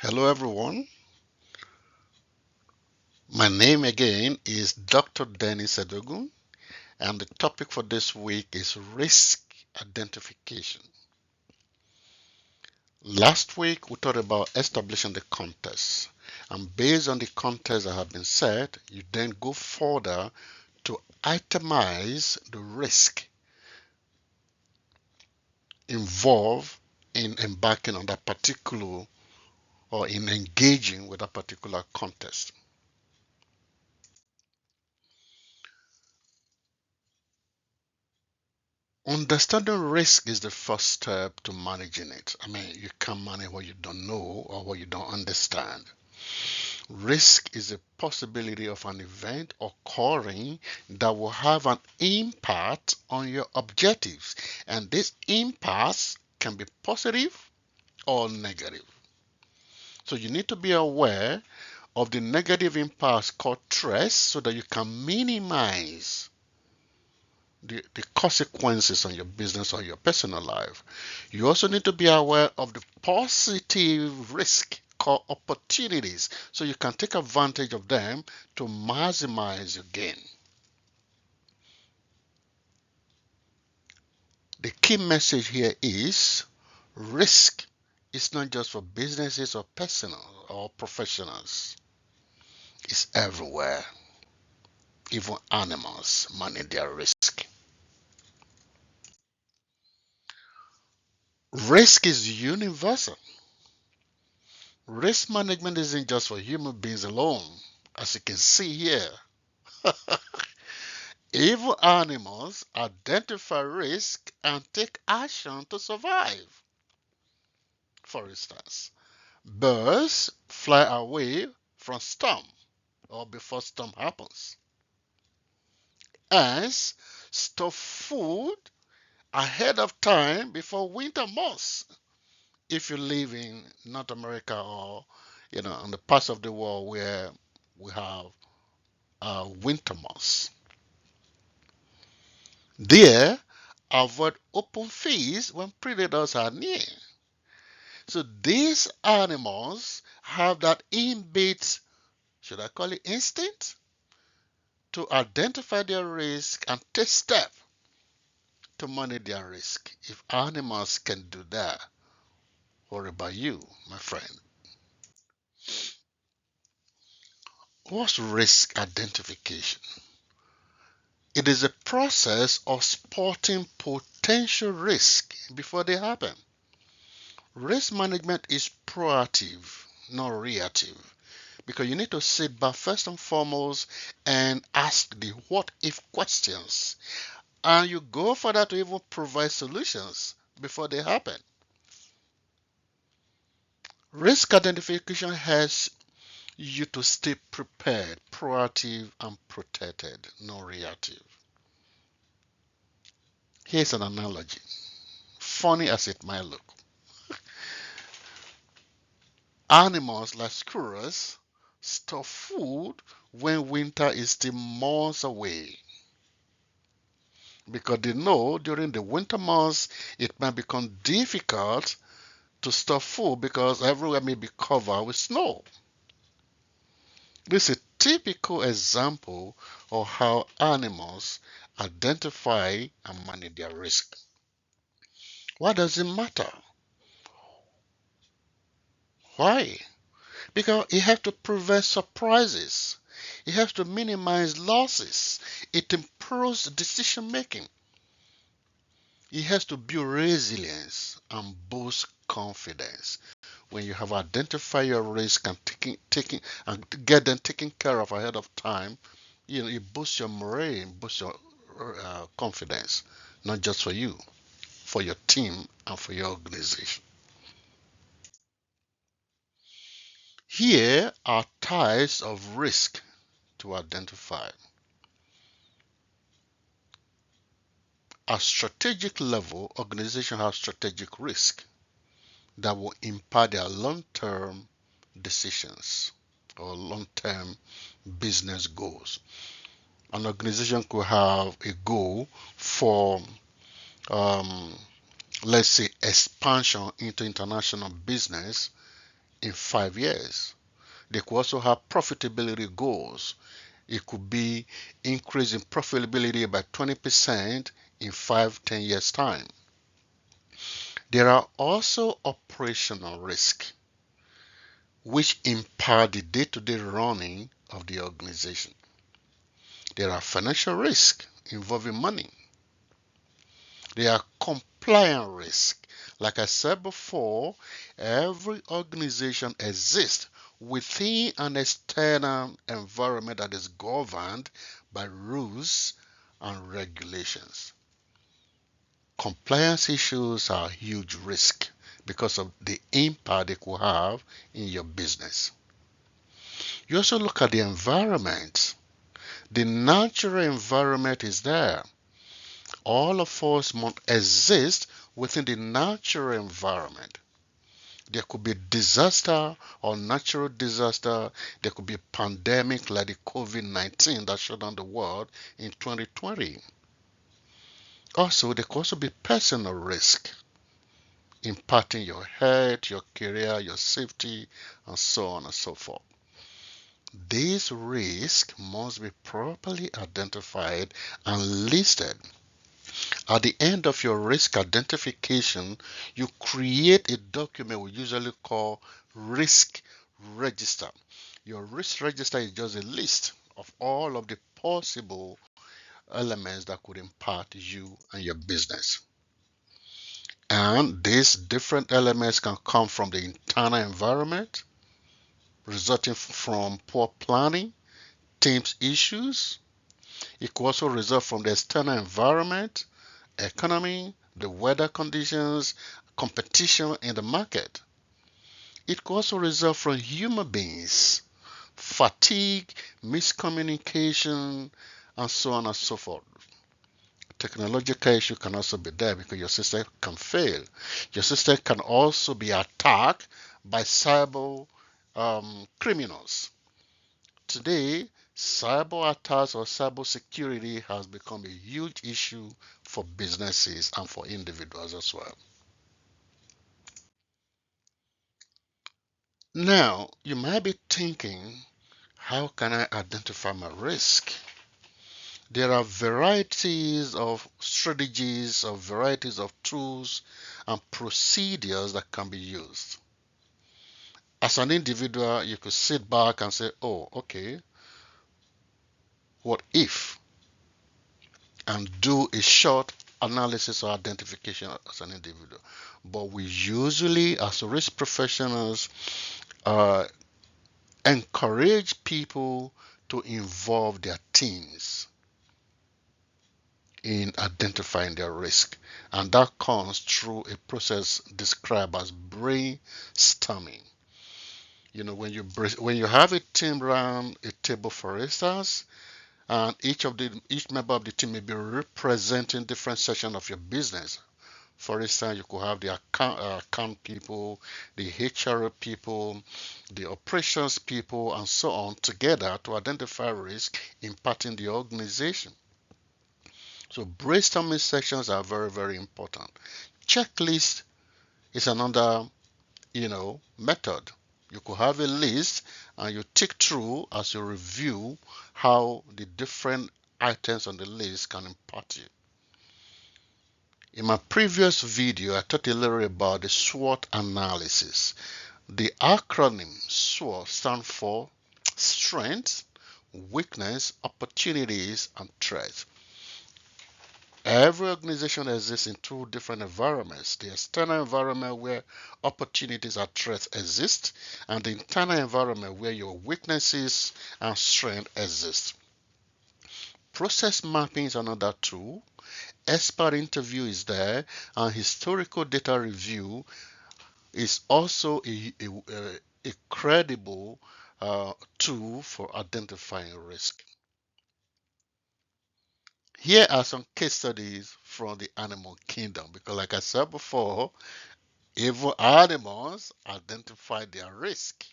Hello everyone. My name again is Dr. Dennis Edogun, and the topic for this week is risk identification. Last week we talked about establishing the context, and based on the context that have been set, you then go further to itemize the risk involved in embarking on that particular or in engaging with a particular context. Understanding risk is the first step to managing it. You can't manage what you don't know or what you don't understand. Risk is a possibility of an event occurring that will have an impact on your objectives, and this impact can be positive or negative. So you need to be aware of the negative impacts called threats so that you can minimize the consequences on your business or your personal life. You also need to be aware of the positive risk called opportunities so you can take advantage of them to maximize your gain. The key message here is risk is not just for businesses or personal or professionals. It's everywhere. Even animals manage their risk. Risk is universal. Risk management isn't just for human beings alone, as you can see here. Even animals identify risk and take action to survive. For instance, birds fly away from storm or before storm happens. Ants store food ahead of time before winter months. If you live in North America or in the parts of the world where we have winter months. There, avoid open fields when predators are near. So these animals have that inbuilt, should I call it instinct, to identify their risk and take steps to manage their risk. If animals can do that, what about you, my friend? What's risk identification? It is a process of spotting potential risk before they happen. Risk management is proactive, not reactive, because you need to sit back first and foremost and ask the what if questions. And you go for that to even provide solutions before they happen. Risk identification helps you to stay prepared, proactive, and protected, not reactive. Here's an analogy, funny as it might look. Animals like squirrels store food when winter is still months away because they know during the winter months it might become difficult to store food because everywhere may be covered with snow. This is a typical example of how animals identify and manage their risk. Why does it matter? Why? Because it has to prevent surprises. It has to minimize losses. It improves decision making. It has to build resilience and boost confidence. When you have identified your risk and taking and get them taken care of ahead of time, it boosts your morale, boosts your confidence, not just for you, for your team and for your organization. Here are types of risk to identify. At strategic level, organizations have strategic risk that will impact their long-term decisions or long-term business goals. An organization could have a goal for, um, let's say, expansion into international business in 5 years. They could also have profitability goals. It could be increasing profitability by 20% in 5, 10 years time. There are also operational risks which impact the day-to-day running of the organization. There are financial risks involving money. There are compliance risks. Like I said before, every organization exists within an external environment that is governed by rules and regulations. Compliance issues are a huge risk because of the impact they could have in your business. You also look at the environment. The natural environment is there. All of us must exist within the natural environment. There could be disaster or natural disaster. There could be a pandemic like the COVID-19 that shut down the world in 2020. Also, there could also be personal risk impacting your health, your career, your safety, and so on and so forth. These risks must be properly identified and listed. At the end of your risk identification, you create a document we usually call risk register. Your risk register is just a list of all of the possible elements that could impact you and your business. And these different elements can come from the internal environment, resulting from poor planning, teams issues. It could also result from the external environment, economy, the weather conditions, competition in the market. It could also result from human beings, fatigue, miscommunication, and so on and so forth. Technological issue can also be there because your system can fail. Your system can also be attacked by cyber criminals. Today, cyber attacks or cyber security has become a huge issue for businesses and for individuals as well. Now, you might be thinking, how can I identify my risk? There are varieties of strategies or varieties of tools and procedures that can be used. As an individual, you could sit back and say, oh, okay, what if? And do a short analysis or identification as an individual. But we usually, as risk professionals, uh, encourage people to involve their teams in identifying their risk. And that comes through a process described as brainstorming. You know, when you have a team around a table, for instance, and each member of the team may be representing different sections of your business. For instance, you could have the account people, the HR people, the operations people, and so on together to identify risk impacting the organization. So brainstorming sessions are very, very important. Checklist is another, method. You could have a list and you tick through as you review how the different items on the list can impact you. In my previous video, I talked a little about the SWOT analysis. The acronym SWOT stands for strengths, weakness, opportunities, and threats. Every organization exists in two different environments. The external environment where opportunities and threats exist, and the internal environment where your weaknesses and strengths exist. Process mapping is another tool. Expert interview is there, and historical data review is also a credible tool for identifying risk. Here are some case studies from the animal kingdom because, like I said before, even animals identify their risk.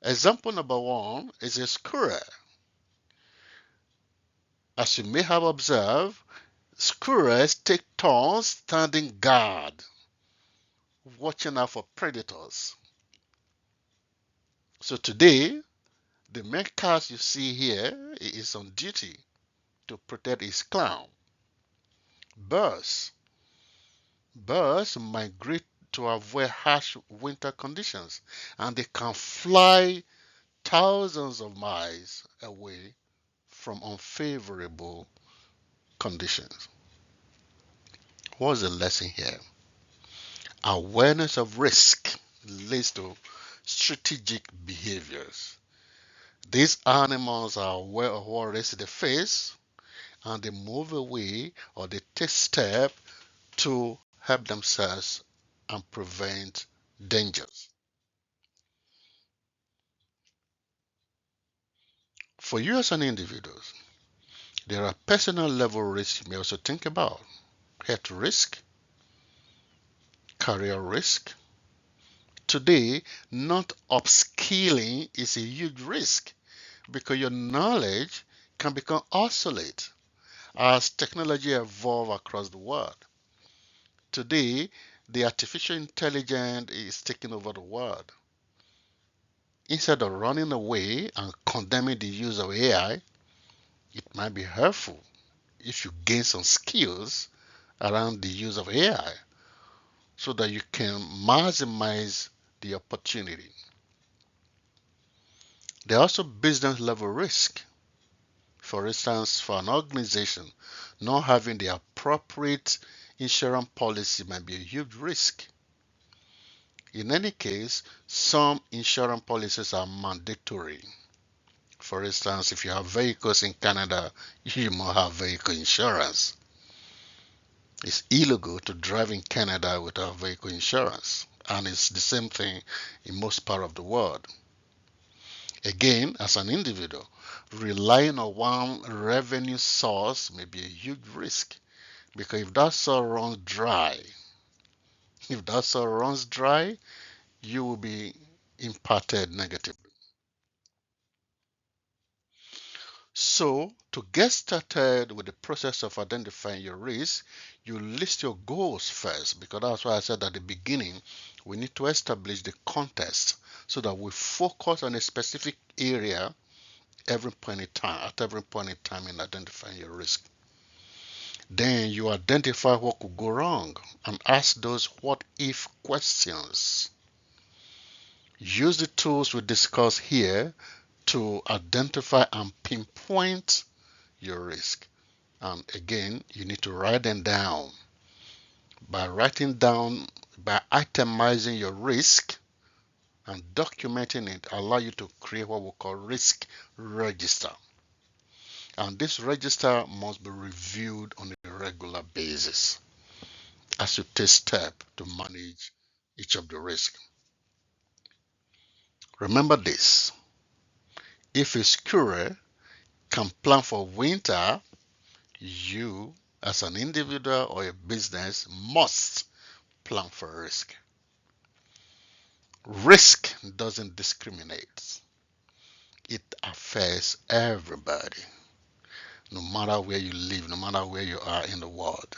Example number one is a squirrel. As you may have observed, squirrels take turns standing guard watching out for predators. So today, the main cat you see here is on duty to protect his clan. Birds. Birds migrate to avoid harsh winter conditions, and they can fly thousands of miles away from unfavorable conditions. What's the lesson here? Awareness of risk leads to strategic behaviors. These animals are aware of what risk they face, and they move away or they take steps to help themselves and prevent dangers. For you as an individual, there are personal level risks you may also think about. Health risk, career risk. Today, not upskilling is a huge risk because your knowledge can become obsolete as technology evolves across the world. Today, the artificial intelligence is taking over the world. Instead of running away and condemning the use of AI, it might be helpful if you gain some skills around the use of AI so that you can maximize the opportunity. There are also business level risk. For instance, for an organization, not having the appropriate insurance policy might be a huge risk. In any case, some insurance policies are mandatory. For instance, if you have vehicles in Canada, you must have vehicle insurance. It's illegal to drive in Canada without vehicle insurance, and it's the same thing in most part of the world. Again, as an individual, relying on one revenue source may be a huge risk because if that source runs dry, you will be impacted negatively. So, to get started with the process of identifying your risk, you list your goals first because that's why I said at the beginning we need to establish the context so that we focus on a specific area at every point in time in identifying your risk. Then you identify what could go wrong and ask those what if questions. Use the tools we discuss here to identify and pinpoint your risk. And again, you need to write them down. By itemizing your risk and documenting it, allow you to create what we call risk register. And this register must be reviewed on a regular basis as you take steps to manage each of the risks. Remember this, if a squirrel can plan for winter, you as an individual or a business must plan for risk. Risk doesn't discriminate. It affects everybody, no matter where you live, no matter where you are in the world.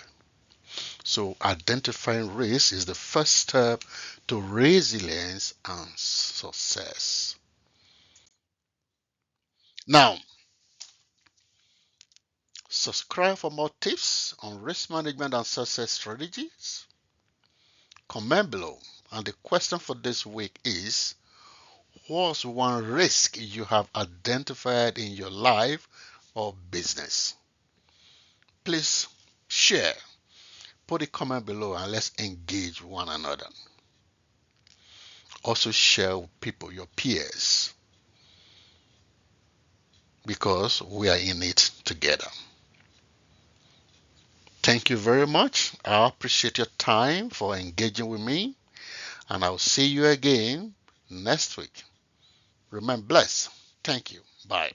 So identifying risk is the first step to resilience and success. Now, subscribe for more tips on risk management and success strategies. Comment below. And the question for this week is, what's one risk you have identified in your life or business? Please share. Put a comment below and let's engage one another. Also share with people, your peers, because we are in it together. Thank you very much. I appreciate your time for engaging with me, and I'll see you again next week. Remain blessed. Thank you. Bye.